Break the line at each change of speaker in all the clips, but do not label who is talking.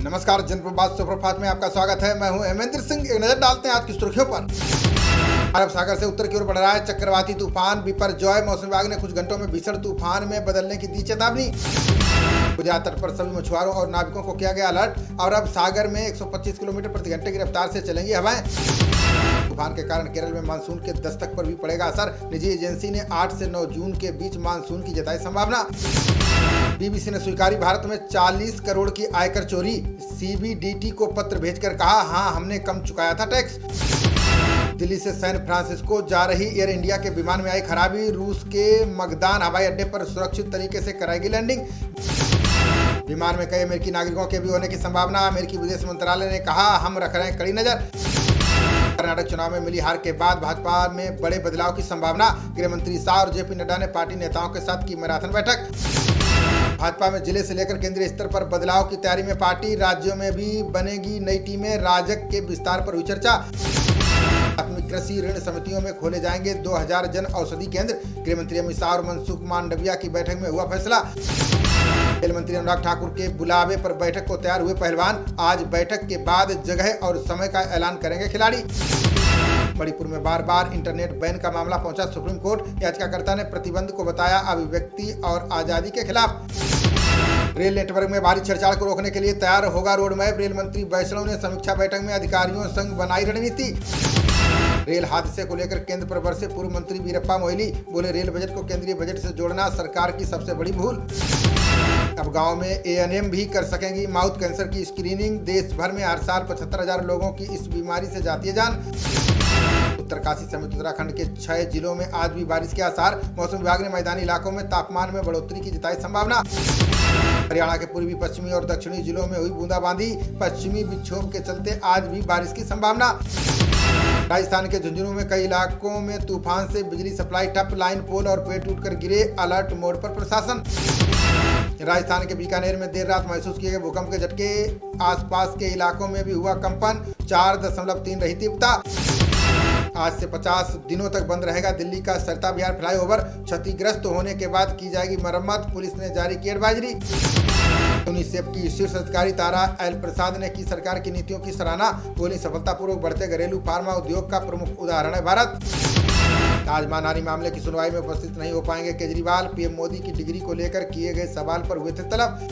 नमस्कार, जनप्रवाद सुपरफास्ट में आपका स्वागत है। मैं हूं हेमेंद्र सिंह। एक नजर डालते हैं आज की सुर्खियों पर। अरब सागर से उत्तर की ओर बढ़ रहा है चक्रवाती तूफान बिपरजॉय। मौसम विभाग ने कुछ घंटों में भीषण तूफान में बदलने की दी चेतावनी। गुजरात तट पर सभी मछुआरों और नाविकों को किया गया अलर्ट। और अब सागर में 125 किलोमीटर प्रति घंटे की रफ्तार से चलेंगी हवाएं। तूफान के कारण केरल में मानसून के दस्तक पर भी पड़ेगा असर। निजी एजेंसी ने 8 से 9 जून के बीच मानसून की जताई संभावना। बीबीसी ने स्वीकारी भारत में 40 करोड़ की आयकर चोरी। सीबीडीटी को पत्र भेजकर कहा, हां हमने कम चुकाया था टैक्स। दिल्ली से सैन फ्रांसिस्को जा रही एयर इंडिया के विमान में आई खराबी। रूस के मगदान हवाई अड्डे पर सुरक्षित तरीके से कराएगी लैंडिंग। विमान में कई अमेरिकी नागरिकों के भी होने की संभावना। अमेरिकी विदेश मंत्रालय ने कहा, हम रख रहे हैं कड़ी नजर। कर्नाटक चुनाव में मिली हार के बाद भाजपा में बड़े बदलाव की संभावना। गृह मंत्री शाह और जेपी नड्डा ने पार्टी नेताओं के साथ की मैराथन बैठक। भाजपा में जिले से लेकर केंद्रीय स्तर पर बदलाव की तैयारी में पार्टी। राज्यों में भी बनेगी नई टीमें। राजग के विस्तार पर हुई चर्चा। प्राथमिक कृषि ऋण समितियों में खोले जाएंगे 2000 जन औषधि केंद्र। गृह मंत्री अमित शाह और मनसुख मांडविया की बैठक में हुआ फैसला। खेल मंत्री अनुराग ठाकुर के बुलावे पर बैठक को तैयार हुए पहलवान। आज बैठक के बाद जगह और समय का ऐलान करेंगे खिलाड़ी। मणिपुर में बार बार इंटरनेट बैन का मामला पहुंचा सुप्रीम कोर्ट। याचिकाकर्ता ने प्रतिबंध को बताया अभिव्यक्ति और आजादी के खिलाफ। रेल नेटवर्क में भारी छेड़छाड़ को रोकने के लिए तैयार होगा रोड मैप। रेल मंत्री वैष्णव ने समीक्षा बैठक में अधिकारियों संग बनाई रणनीति। रेल हादसे को लेकर केंद्र पर बरसे पूर्व मंत्री वीरप्पा मोइली। बोले, रेल बजट को केंद्रीय बजट से जोड़ना सरकार की सबसे बड़ी भूल। अब गांव में एएनएम भी कर सकेंगी माउथ कैंसर की स्क्रीनिंग। देश भर में हर साल 75,000 लोगों की इस बीमारी से जाती है जान। उत्तरकाशी समेत उत्तराखंड के 6 जिलों में आज भी बारिश के आसार। मौसम विभाग ने मैदानी इलाकों में तापमान में बढ़ोतरी की जताई संभावना। हरियाणा के पूर्वी, पश्चिमी और दक्षिणी जिलों में हुई बूंदाबांदी। पश्चिमी विक्षोभ के चलते आज भी बारिश की संभावना। राजस्थान के झुंझुनू में कई इलाकों में तूफान से बिजली सप्लाई ठप। लाइन, पोल और पेड़ टूटकर गिरे। अलर्ट मोड पर प्रशासन। राजस्थान के बीकानेर में देर रात महसूस किए गए भूकंप के झटके। आसपास के इलाकों में भी हुआ कंपन। 4.3 रही तीव्रता। आज से 50 दिनों तक बंद रहेगा दिल्ली का सरिता विहार फ्लाईओवर। क्षतिग्रस्त होने के बाद की जाएगी मरम्मत। पुलिस ने जारी की एडवाइजरी। यूनिसेफ की शीर्ष अधिकारी तारा एल प्रसाद ने की सरकार की नीतियों की सराहना। बोली, सफलतापूर्वक बढ़ते घरेलू फार्मा उद्योग का प्रमुख उदाहरण है भारत। आज मानहानि मामले की सुनवाई में उपस्थित नहीं हो पाएंगे केजरीवाल। पीएम मोदी की डिग्री को लेकर किए गए सवाल पर हुए थे तलब।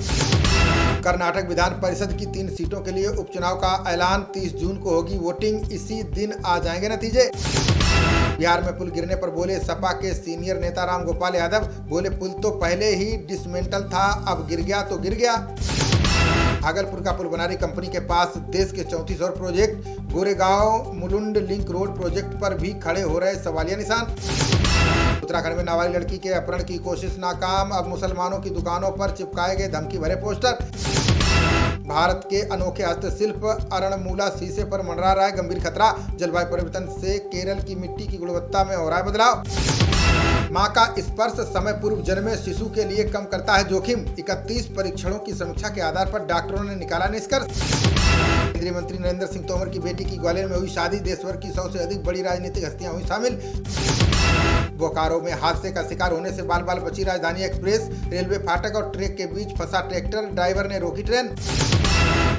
कर्नाटक विधान परिषद की 3 सीटों के लिए उपचुनाव का ऐलान। 30 जून को होगी वोटिंग। इसी दिन आ जाएंगे नतीजे। बिहार में पुल गिरने पर बोले सपा के सीनियर नेता राम गोपाल यादव। बोले, पुल तो पहले ही डिसमेंटल था, अब गिर गया तो गिर गया। भागलपुर का पुल बना रही कंपनी के पास देश के 34 और project. Goregaon Mulund link road project पर भी खड़े हो रहे सवालिया निशान। उत्तराखंड में नाबालिग लड़की के अपहरण की कोशिश नाकाम। अब मुसलमानों की दुकानों पर चिपकाए गए धमकी भरे पोस्टर। भारत के अनोखे हस्तशिल्प अरणमूला शीशे पर मंडरा रहा है गंभीर खतरा। जलवायु परिवर्तन से केरल की मिट्टी की गुणवत्ता में हो रहा है बदलाव। मां का स्पर्श समय पूर्व जन्मे शिशु के लिए कम करता है जोखिम। 31 परीक्षणों की समीक्षा के आधार पर डॉक्टरों ने निकाला निष्कर्ष। केंद्रीय मंत्री नरेंद्र सिंह तोमर की बेटी की ग्वालियर में हुई शादी। देश भर की 100 से अधिक बड़ी राजनीतिक हस्तियां हुई शामिल। बोकारो में हादसे का शिकार होने से बाल बाल बची राजधानी एक्सप्रेस। रेलवे फाटक और ट्रैक के बीच फंसा ट्रैक्टर। ड्राइवर ने रोकी ट्रेन।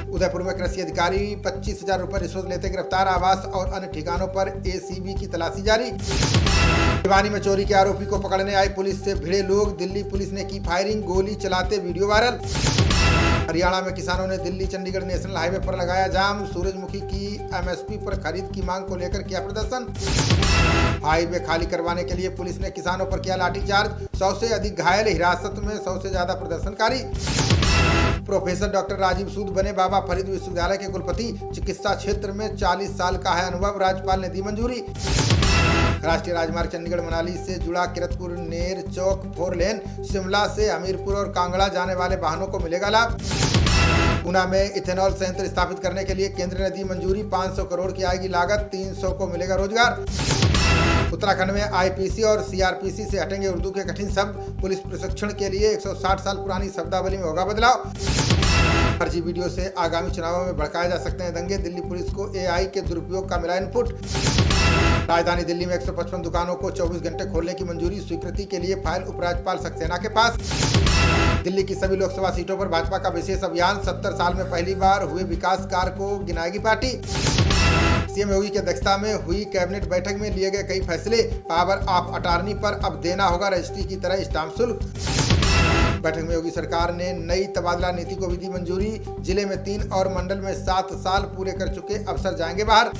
उदयपुर में कृषि अधिकारी 25,000 रुपये रिश्वत लेते गिरफ्तार। आवास और अन्य ठिकानों पर एसीबी की तलाशी जारी। भिवानी में चोरी के आरोपी को पकड़ने आई पुलिस से भिड़े लोग। दिल्ली पुलिस ने की फायरिंग। गोली चलाते वीडियो वायरल। हरियाणा में किसानों ने दिल्ली चंडीगढ़ नेशनल हाईवे पर लगाया जाम। सूरजमुखी की एमएसपी पर खरीद की मांग को लेकर किया प्रदर्शन। हाईवे खाली करवाने के लिए पुलिस ने किसानों पर किया लाठीचार्ज। 100 से अधिक घायल। हिरासत में 100 से ज्यादा प्रदर्शनकारी। प्रोफेसर डॉक्टर राजीव सूद बने बाबा फरीद विश्वविद्यालय के कुलपति। चिकित्सा क्षेत्र में 40 साल का है अनुभव। राज्यपाल ने दी मंजूरी। राष्ट्रीय राजमार्ग चंडीगढ़ मनाली से जुड़ा किरतपुर नेर चौक 4 लेन। शिमला से हमीरपुर और कांगड़ा जाने वाले वाहनों को मिलेगा लाभ। ऊना में इथेनॉल संयंत्र स्थापित करने के लिए केंद्र ने दी मंजूरी। 500 करोड़ की आएगी लागत। 300 को मिलेगा रोजगार। उत्तराखंड में आईपीसी और सीआरपीसी से हटेंगे उर्दू के कठिन शब्द। पुलिस प्रशिक्षण के लिए 160 साल पुरानी शब्दावली में होगा बदलाव। फर्जी वीडियो से आगामी चुनावों में भड़काए जा सकते हैं दंगे। दिल्ली पुलिस को एआई के दुरुपयोग का मिला इनपुट। राजधानी दिल्ली में 155 दुकानों को 24 घंटे खोलने की मंजूरी, स्वीकृति के लिए फाइल उपराज्यपाल सक्सेना के पास। दिल्ली की सभी लोकसभा सीटों पर भाजपा का विशेष अभियान, 70 साल में पहली बार हुए विकास कार्य को गिनाएगी पार्टी। सीएम योगी की अध्यक्षता में हुई कैबिनेट बैठक में लिए गए कई फैसले, पावर ऑफ अटॉर्नी पर अब देना होगा रजिस्ट्री की तरह स्टाम्प शुल्क। बैठक में योगी सरकार ने नई तबादला नीति को भी दी मंजूरी, जिले में 3 और मंडल में 7 साल पूरे कर चुके अफसर जाएंगे बाहर।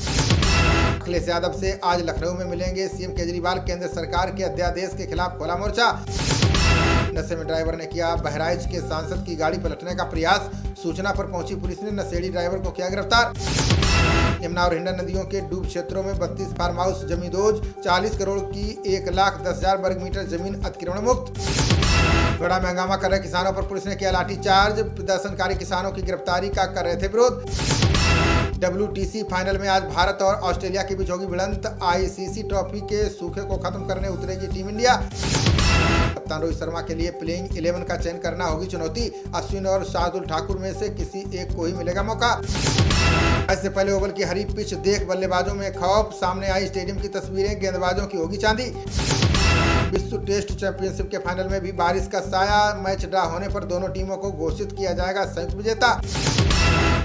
अखिलेश यादव से आज लखनऊ में मिलेंगे सीएम केजरीवाल, केंद्र सरकार के अध्यादेश के खिलाफ खोला मोर्चा। नशे में ड्राइवर ने किया बहराइच के सांसद की गाड़ी पलटने का प्रयास, सूचना पर पहुंची पुलिस ने नशेड़ी ड्राइवर को किया गिरफ्तार। यमुना और हिंडन नदियों के डूब क्षेत्रों में 32 फार्म हाउस जमींदोज, 40 करोड़ की 1,10,000 वर्ग मीटर जमीन अतिक्रमण मुक्त। बड़ा में हंगामा कर रहे किसानों पर पुलिस ने किया लाठीचार्ज, प्रदर्शनकारी किसानों की गिरफ्तारी का कर रहे थे विरोध। WTC फाइनल में आज भारत और ऑस्ट्रेलिया के बीच होगी भिड़ंत, ICC ट्रॉफी के सूखे को खत्म करने उतरेगी टीम इंडिया। कप्तान रोहित शर्मा के लिए प्लेइंग 11 का चयन करना होगी चुनौती, अश्विन और शार्दुल ठाकुर में से किसी एक को ही मिलेगा मौका। इससे पहले ओवल की हरी पिच देख बल्लेबाजों में खौफ, सामने आई स्टेडियम की तस्वीरें, गेंदबाजों की होगी चांदी। विश्व टेस्ट चैंपियनशिप के फाइनल में भी बारिश का साया, मैच ड्रा होने पर दोनों टीमों को घोषित किया जाएगा संयुक्त विजेता।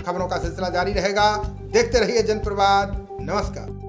खबरों का सिलसिला जारी रहेगा, देखते रहिए जनप्रवाद। नमस्कार।